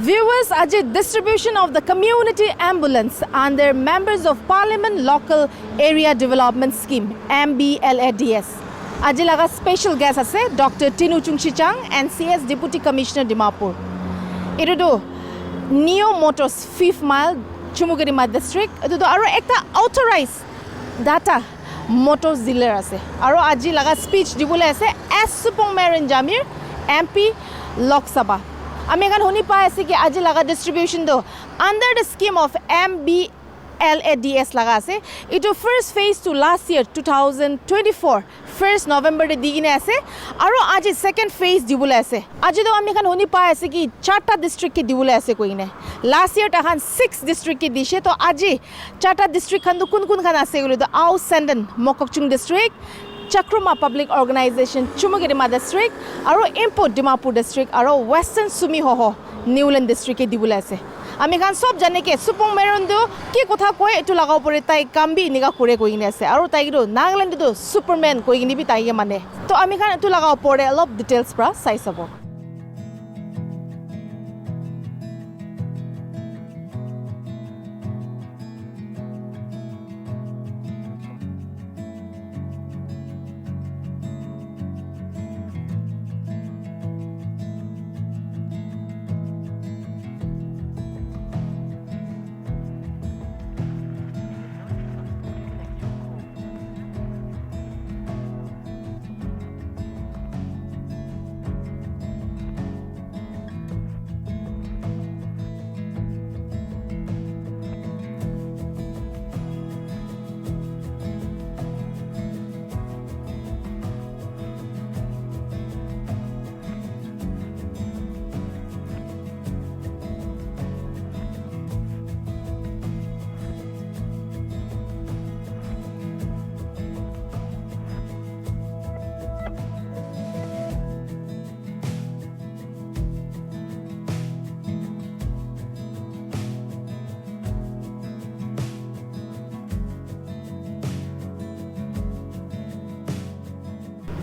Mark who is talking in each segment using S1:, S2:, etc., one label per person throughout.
S1: Viewers, Ajay, distribution of the community ambulance under members of Parliament Local Area Development Scheme (MBLADS). Ajay laga special guest ase Dr. Tinu Chungchichang, NCS Deputy Commissioner Dimapur. Ito do Neo Motors 5th Mile Chumou district. Ito do aro ekta authorized data motors dealer ase. Aro Ajay laga speech dibule ase S Supongmeren Jamir, MP Lok Sabha. আমি এখন শুনি পাই আছি কি আজি লাগা distribution দো under the scheme of MBLADS লাগা আছে ইটো first phase to last year 2024 1st November দে দিগিনে আছে আৰু আজি সেকেন্ড ফেজ দিবলে আছে আজি তো আমি এখন শুনি পাই আছি কি চারটা ডিস্ট্রিক্ট কে দিবলে আছে কইনে লাস্ট ইয়ার তাহান 6 ডিস্ট্রিক্ট কে দিছে তো আজি চারটা ডিস্ট্রিক্ট খান কোন কোন খান আছে গুলো তো আউ সেন্ডন মককচুং district Chakruma Public Organization, Chumou District, Aro Import Dimapur District, Aro Western Sumihoho, Newland District dibule ase. Ami kan sob jane ke Supongmeren do ki kotha koy etu laga opore tai kambi niga kore koine ase. Aro tai do Nagaland do Superman koine bi tai mane. To ami kan etu laga opore a lot of details pra sai sabo.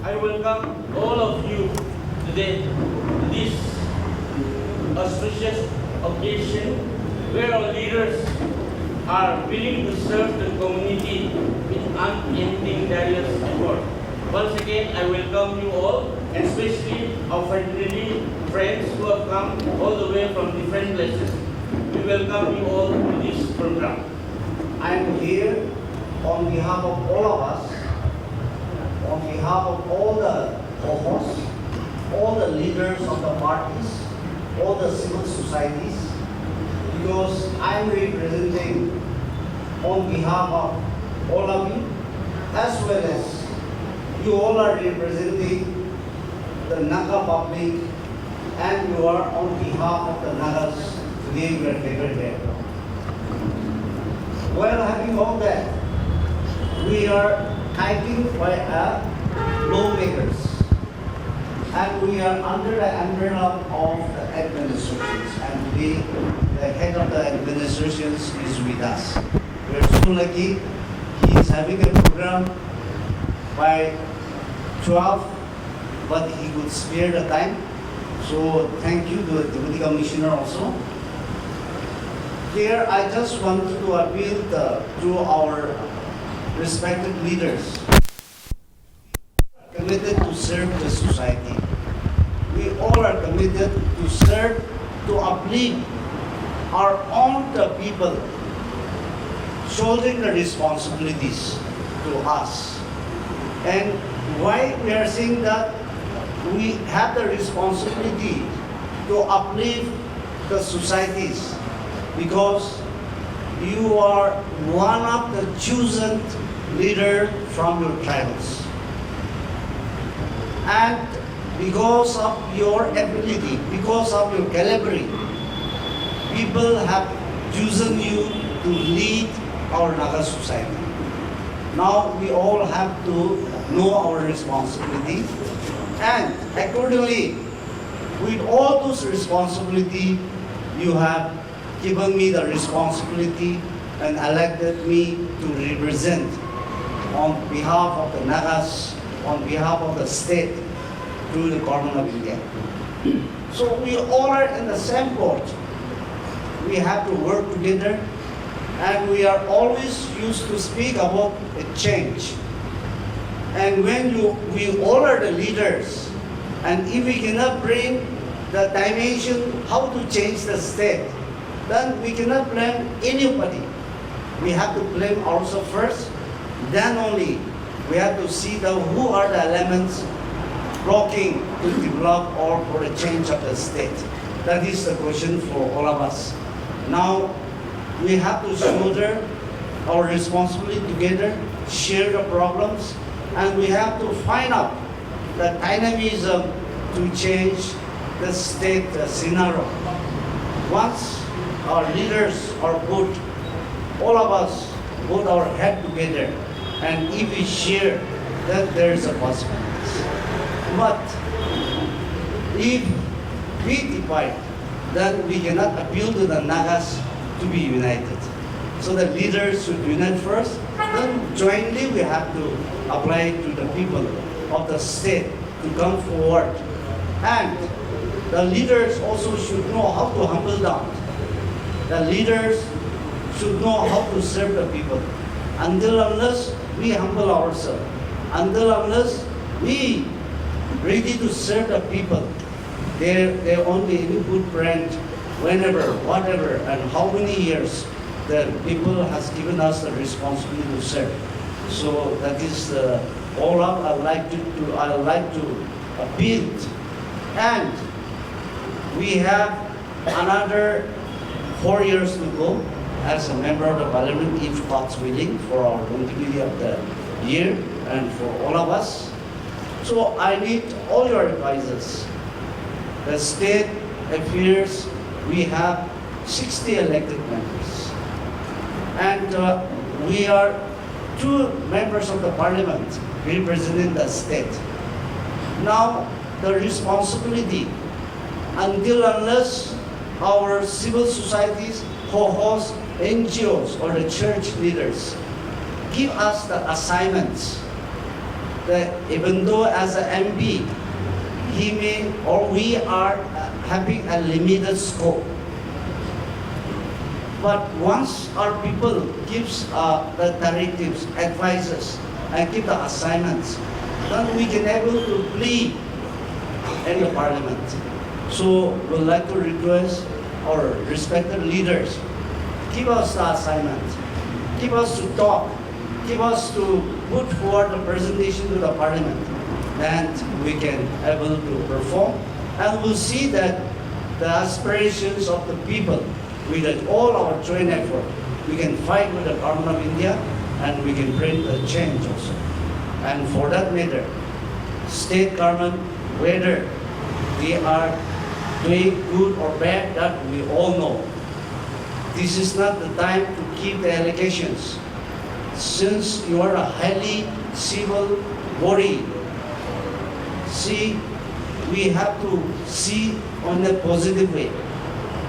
S2: I welcome all of you today to this auspicious occasion where our leaders are willing to serve the community with unending various effort. Once again, I welcome you all, and especially our friendly friends who have come all the way from different places. We welcome you all to this program.
S3: I am here on behalf of all of us, on behalf of all the co-hosts, all the leaders of the parties, all the civil societies, because I am representing on behalf of all of you, as well as you all are representing the Naga public, and you are on behalf of the Nagas. Today we are gathered here. While having all that, we are typing by lawmakers, and we are under the umbrella of the administrations, and today the head of the administrations is with us. We are so lucky. He is having a program by 12, but he could spare the time. So thank you to the Deputy Commissioner also. Here I just want to appeal to our respected leaders, committed to serve the society. We all are committed to serve, to uplift our own people, shouldering the responsibilities to us. And why we are saying that we have the responsibility to uplift the societies, because you are one of the chosen leader from your tribals. And because of your ability, because of your caliber, people have chosen you to lead our Naga society. Now we all have to know our responsibility, and accordingly, with all those responsibility, you have given me the responsibility and elected me to represent on behalf of the Nagas, on behalf of the state, through the government of India. So we all are in the same boat. we have to work together, and we are always used to speak about a change. And when we all are the leaders, and if we cannot bring the dimension how to change the state, then we cannot blame anybody. We have to blame ourselves first, then only we have to see who are the elements blocking to develop or for the change of the state. That is the question for all of us. Now, we have to shoulder our responsibility together, share the problems, and we have to find out the dynamism to change the state scenario. Once our leaders are put, all of us put our head together, and if we share, then there is a possibility. But if we divide, then we cannot appeal to the Nagas to be united. So the leaders should unite first, then jointly we have to apply to the people of the state to come forward. And the leaders also should know how to humble down. The leaders should know how to serve the people. Until unless we humble ourselves, until unless we ready to serve the people, they only any good friend whenever, whatever, and how many years the people has given us the responsibility to serve. So that is all I like to build. And we have another 4 years to go as a member of the parliament, if God's willing, for our continuity of the year and for all of us. So I need all your advisors. The state affairs, we have 60 elected members. And we are 2 members of the parliament representing the state. Now, the responsibility, until unless our civil societies, co-hosts, NGOs, or the church leaders give us the assignments, that even though as an MP, he may or we are having a limited scope. But once our people gives the directives, advices, and give the assignments, then we can able to plead in the parliament. So we'd like to request our respected leaders, give us the assignment, give us to talk, give us to put forward the presentation to the parliament, and we can able to perform, and we'll see that the aspirations of the people, with all our joint effort, we can fight with the government of India, and we can bring the change also. And for that matter, state government, whether they are doing good or bad, that we all know. This is not the time to keep the allegations. Since you are a highly civil body, we have to see on a positive way.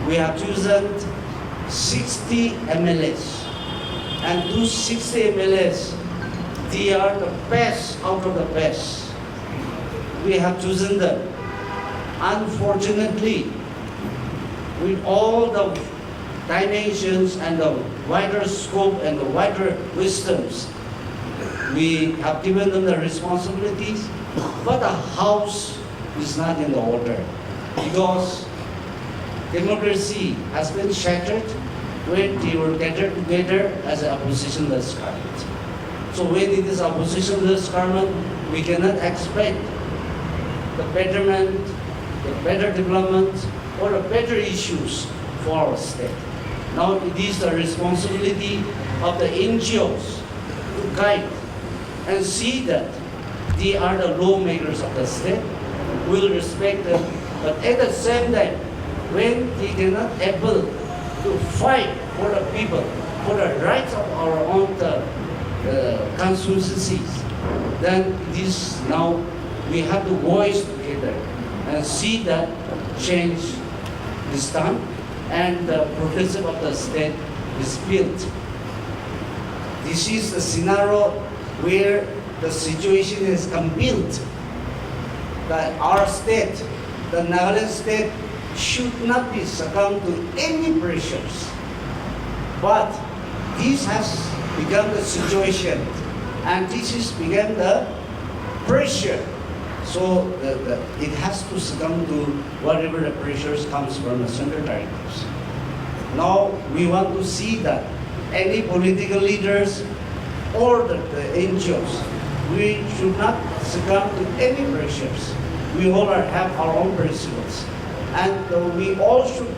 S3: We have chosen 60 MLAs, and those 60 MLAs, they are the best out of the best. We have chosen them. Unfortunately, with all the dimensions and the wider scope and the wider wisdoms, we have given them the responsibilities, but the house is not in the order, because democracy has been shattered when they were gathered together as an oppositionless government. So when it is oppositionless government, we cannot expect the betterment, the better development, or the better issues for our state. Now it is the responsibility of the NGOs to guide and see that they are the lawmakers of the state, will respect them, but at the same time, when they are not able to fight for the people, for the rights of our own constituencies, then this now we have to voice together and see that change is done and the progressive of the state is built. This is the scenario where the situation is built. That our state, the Nagaland state, should not be succumb to any pressures. But this has become the situation, and this has become the pressure. So it has to succumb to whatever the pressures comes from the central directives. Now we want to see that any political leaders or the NGOs, we should not succumb to any pressures. We all have our own principles, and we all should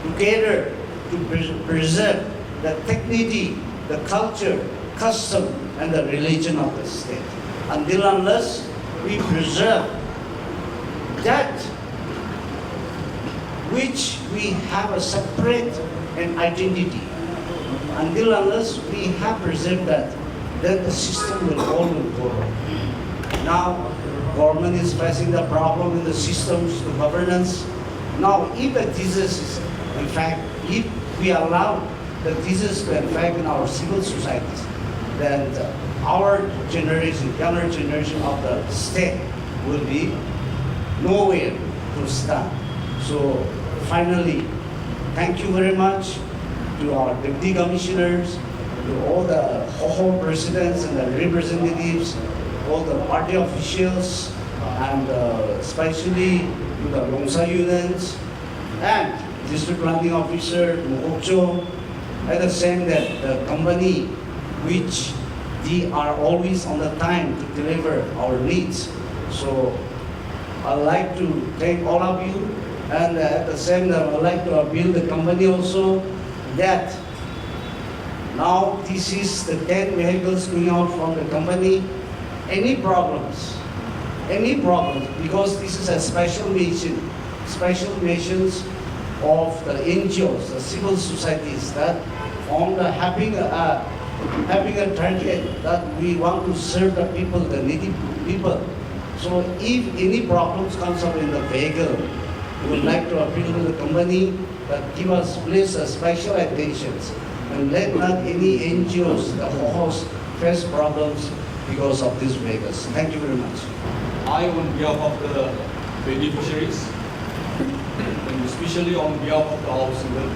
S3: together to preserve the dignity, the culture, custom, and the religion of the state. Until unless we preserve that which we have a separate and identity, until unless we have preserved that, then the system will always go wrong. Now, government is facing the problem in the systems, the governance. Now, if the disease is, in fact, if we allow the disease to infect in our civil societies, then our generation, younger generation of the state will be nowhere to stand. So, finally, thank you very much to our deputy commissioners, to all the whole presidents and the representatives, all the party officials, and especially to the Longsa unions, and district planning officer, Mokokcho, at the same that the company which they are always on the time to deliver our needs. So I'd like to thank all of you, and at the same time I'd like to appeal the company also that now this is the 10 vehicles going out from the company. Any problems, because this is a special missions of the NGOs, the civil societies that on the having a target that we want to serve the people, the needy people. So if any problems comes up in the vehicle, we would like to appeal to the company that give us please a special attention and let not any NGOs, the host, face problems because of these vehicles. Thank you very much.
S4: I, on behalf of the beneficiaries, and especially on behalf of the House Single,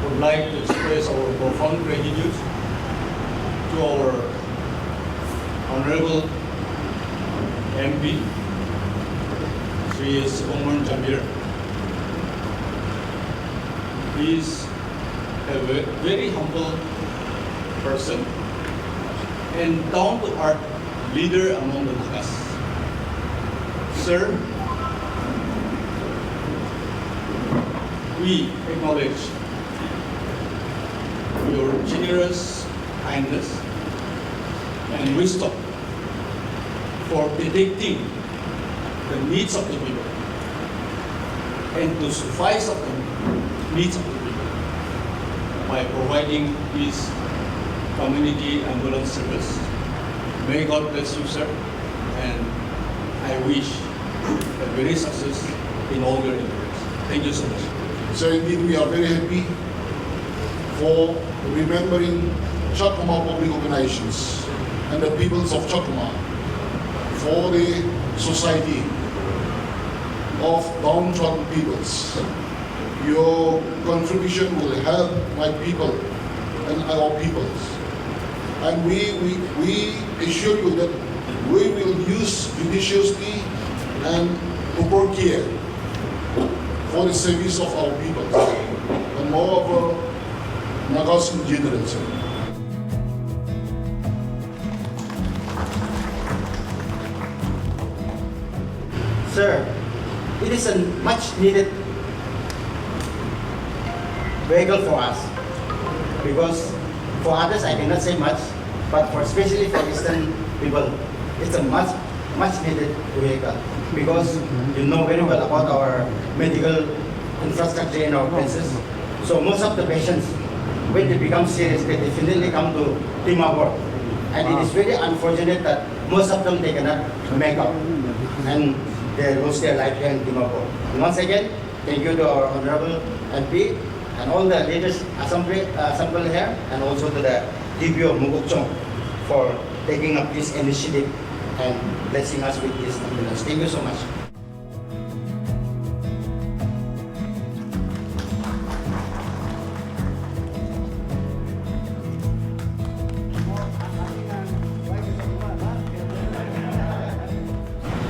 S4: would like to express our profound gratitude to our Honorable MP, Sri Chumou Jamir. He is a very humble person and down-to-earth leader among the Nagas. Sir, we acknowledge your generous kindness and wisdom for predicting the needs of the people and to suffice of the needs of the people by providing this community ambulance service. May God bless you, sir, and I wish a very success in all your endeavors. Thank you so much.
S5: So indeed, we are very happy for remembering Chumou public organizations and the peoples of Chumou for the society of downtrodden peoples. Your contribution will help my people and our peoples. And we assure you that we will use judiciously and proper care for the service of our people, and moreover, Nagas in general.
S6: Sir, it is a much needed vehicle for us, because for others I cannot say much, but for especially for Eastern people, it's a much needed vehicle, because you know very well about our medical infrastructure in our places. So most of the patients, when they become serious, they definitely come to Timapur, and it is very unfortunate that most of them they cannot make up, and they lose their life here in Chumou. Once again, thank you to our Honorable MP and all the leaders assembly here, and also to the DPO Mokokcho for taking up this initiative and blessing us with this ambulance. Thank you so much.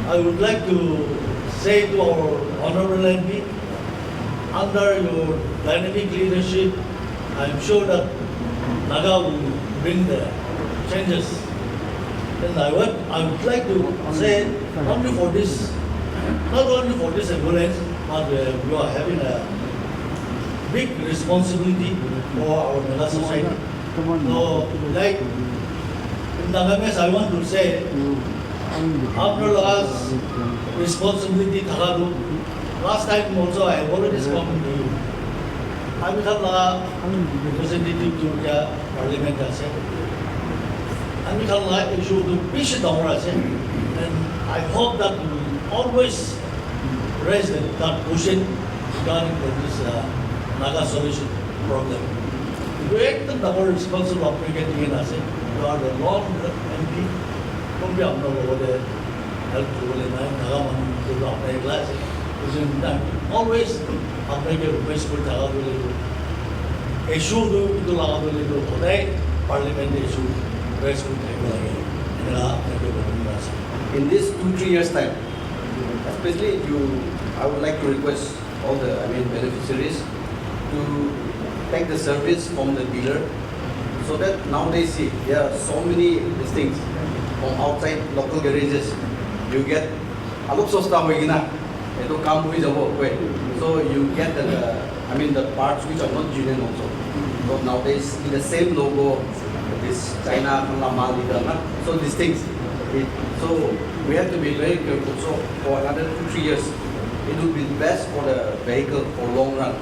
S7: I would like to say to our Honorable MP, under your dynamic leadership, I'm sure that Naga will bring the changes. And I would like to say, only for this, not only for this ambulance, but we are having a big responsibility for our Naga society. So, like in Nagames, I want to say, after last responsibility, last time also I have already spoken to you. I become a representative to the parliament. I become like issue to push down, and I hope that you will always raise that question regarding this Naga solution problem. We act the responsible of getting in us. You are the long MP. Don't be over there. Help to Naga to the class. Always make a request for the issue to the parliament issue.
S6: In this 2-3 years time, especially I would like to request all the beneficiaries to take the service from the dealer, so that nowadays see there are so many these things from outside local garages. You get a lot of stuff so you get the parts which are not genuine also. So nowadays in the same logo, this China, so these things. So we have to be very careful. So for another 2-3 years, it would be best for the vehicle for long run,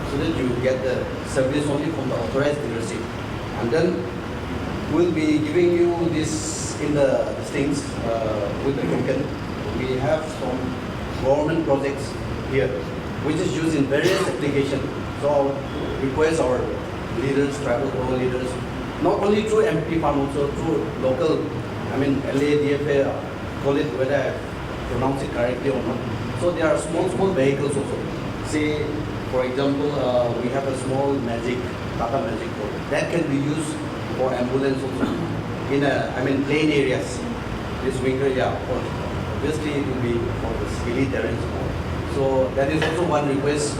S6: so that you get the service only from the authorized dealership. And then we'll be giving you this in the things with the token. We have some government projects here, which is used in various applications. So I would request our leaders, tribal core leaders, not only through MP fund, also through local, LA, DFA, call it whether I pronounce it correctly or not. So there are small vehicles also. Say, for example, we have a small Tata Magic that can be used for ambulance also in plain areas. This winter, obviously it will be for the hilly terrains. So that is also one request.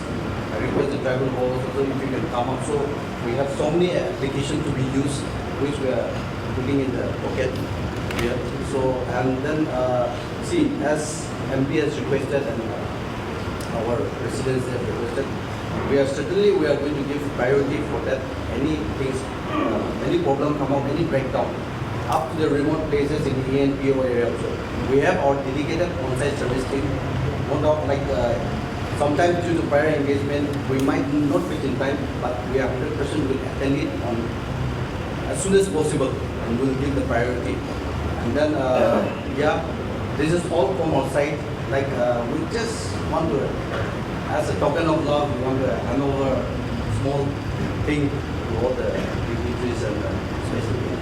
S6: I request the tribal halls also if you can come up. So we have so many applications to be used, which we are putting in the pocket here. So and then see, as MP has requested and our residents have requested, we are going to give priority for that. Any problem come up, any breakdown, up to the remote places in ENPO area also. We have our dedicated on-site service team. Sometimes due to prior engagement, we might not reach in time, but we are 100% will attend it on as soon as possible, and we'll give the priority. And then, this is all from our side. We just want to, as a token of love, we want to hand over a small thing to all the dignitaries and special people.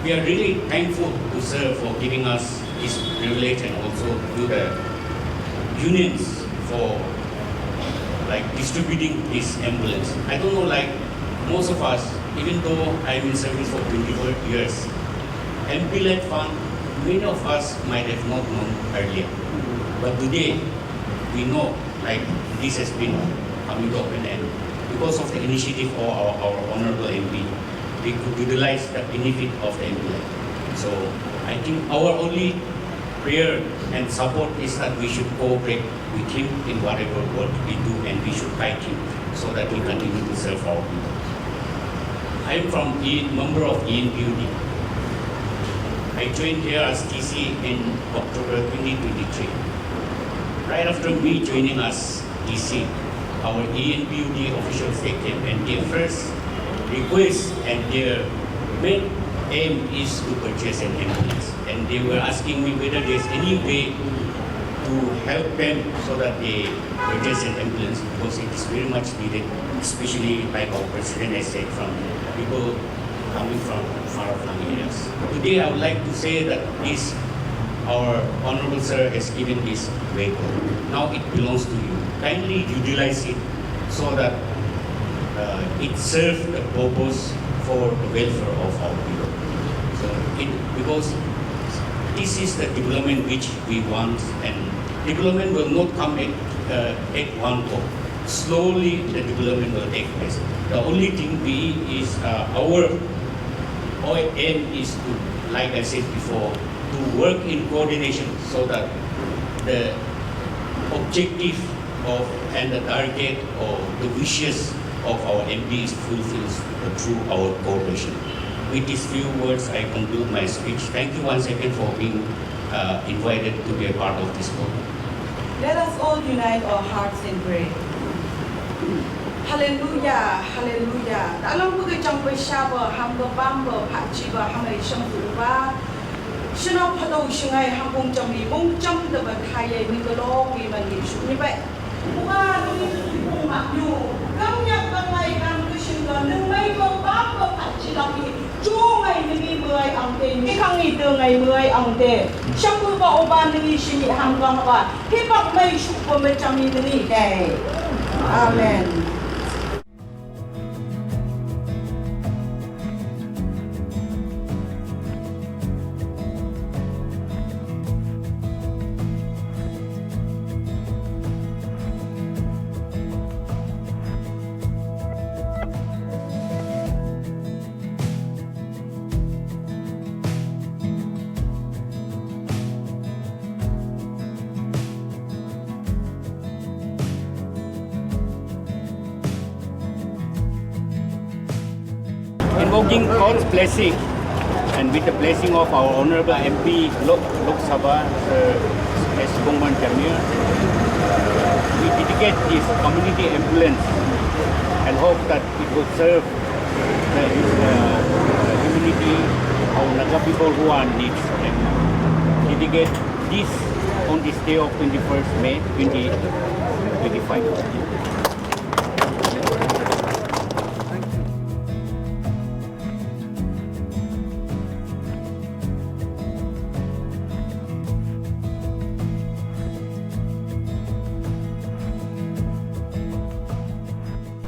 S2: We are really thankful to Sir for giving us this privilege, and also to the unions for distributing this ambulance. I don't know, most of us, even though I'm in service for 24 years, Mplads fund, many of us might have not known earlier. But today, we know this has been coming to an end because of the initiative of our Honorable MP. We could utilize the benefit of the ambulance. So I think our only prayer and support is that we should cooperate with him in whatever work we do, and we should guide him so that we continue to serve our people. I am from member of ENPUD. I joined here as TC in October 2023. Right after me joining as TC, our ENPUD officials came, and their first request and their main aim is to purchase an ambulance. And they were asking me whether there's any way
S8: to help them so that they purchase an ambulance because it is very much needed, especially like our president has said, from people coming from far-flung areas. Today I would like to say that our Honorable Sir has given this vehicle. Now it belongs to you. Kindly utilize it so that it serves the purpose for the welfare of our people. So because this is the development which we want, and development will not come at one go. Slowly the development will take place. The only thing our aim is to, like I said before, to work in coordination so that the objective and the target or the wishes of our MPs fulfilled through our cooperation. With these few words, I conclude my speech. Thank you once again for being invited to be a part of this program.
S9: Let us all unite our hearts and pray. Hallelujah, hallelujah. Alam ko kay chang shaba hambo bambo pachiba hamay shambuba. Shino pado shingai hambong jambi mong jam da ba kaya ni galo wi man ni shu ni ba. Muka ni pung makyu. Kam yak bangai kam ku shin ga nung mai ko bambo pachiba ni. Chu ngai ni mai ang te ni kang ni de ngai mai ang te. Shambu ba oban ni shini hambang ba. Hi bak mai shu ko me cham ni dai. Amen.
S8: Invoking God's blessing and with the blessing of our Honorable MP Lok Sabha, S. Bongman Jamir, we dedicate this community ambulance and hope that it will serve the community of Naga people who are in need. And dedicate this on this day of 21st May 2025.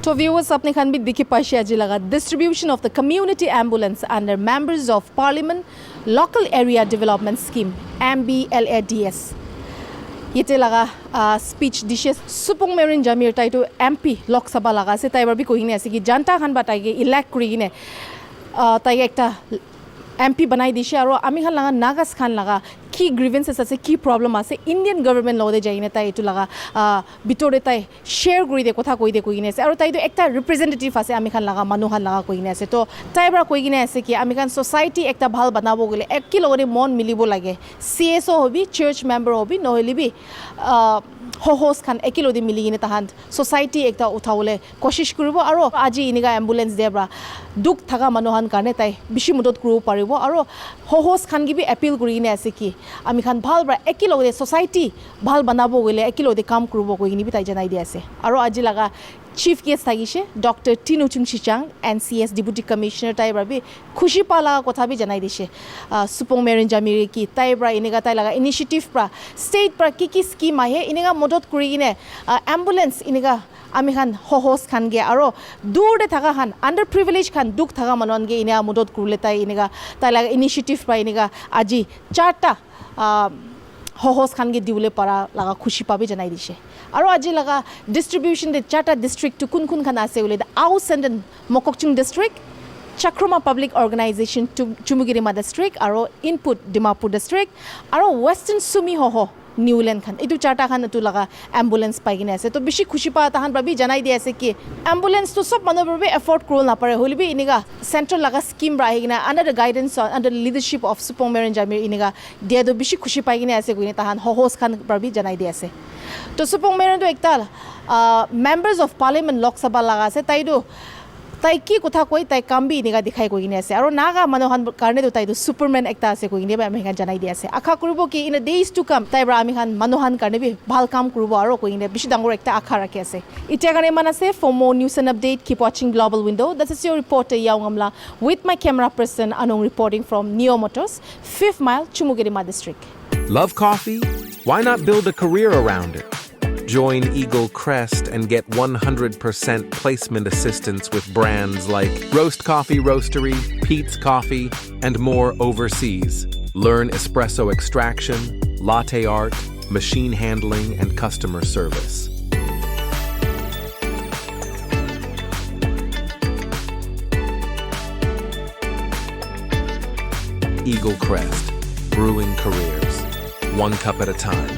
S1: So viewers, apne khan bhi dikhi paishe aji laga distribution of the community ambulance under members of Parliament Local Area Development Scheme MBLADS. Yete laga speech dishes Supung Merin Jamir tai to MP Lok Sabha laga se tai bar bhi kohine ase ki janta khan batai ge elect kuri ne tai ekta MP banai dishe aro ami khan laga nagas khan laga ki grievances ase ki problem ase Indian government law de jaine tai etu laga bitore tai share guri de kotha koi de koine ase aro tai to ekta representative ase ami khan laga manu khan laga koine ase to tai bra koine ase ki ami khan society ekta bhal banabo gole ek ki logore mon milibo lage CSO hobi church member hobi noheli bi host khan ekilodi miligine tahan society ekta uthaule koshish kuribo aro aji iniga ambulance debra duk thaga manohan karne tai bishi mudot kuru paribo aro host khan gi bi appeal kurine ase ki ami khan bhal bra ekilode society bhal banabo gole ekilode kam kurubo koini bi tai janai di ase aro aji laga Chief guest thagishe Dr. Tinu Chungchichang NCS Deputy Commissioner Taibra bi khushi pala kotha bi janai dishe Supong Merin Jamiri ki Taibra iniga tai laga initiative pra state pra ki scheme ahe iniga modot kuri ne ambulance iniga ami khan host khan ge aro dur de thaga khan underprivileged khan duk thaga manon ge ina modot kurle tai iniga tai laga initiative pra iniga aji charta host khan ge diule para laga khushi pabe janai dishe aro aji laga distribution de chata district to kun khan ase ule the Aus and Mokokchung district Chakrama Public Organization to Chumugirima district aro input Dimapur district aro Western Sumi Hoho Newland khan etu chata khan tu laga ambulance paigine ase to bishi khushi pa tahan babi janai di ase ki ambulance to sob manober be afford krol na pare holibi iniga central laga scheme ra higina under the guidance under the leadership of Supong Merin Jamir iniga dia do bishi khushi paigine ase guine tahan host khan babi janai di ase to Supong Merin to ekta members of Parliament Lok Sabha laga ase tai do tai ki kutha koi tai kambi ni ga dikhai ko ine ase aro naga manohan karne do tai do superman ekta ase ko ine ba ami kan janai di ase akha kuribo ki in the days to come tai bra ami kan manohan karne bi bhal kam kuribo aro ko ine bishi dangor ekta akha rakhe ase ite kane man ase. For more news and update, keep watching Global Window. This is your reporter Yaungamla with my camera person Anong reporting from Neo Motors, 5th Mile, Chumou district.
S10: Love coffee? Why not build a career around it? Join Eagle Crest and get 100% placement assistance with brands like Roast Coffee Roastery, Pete's Coffee, and more overseas. Learn espresso extraction, latte art, machine handling, and customer service. Eagle Crest, brewing careers, one cup at a time.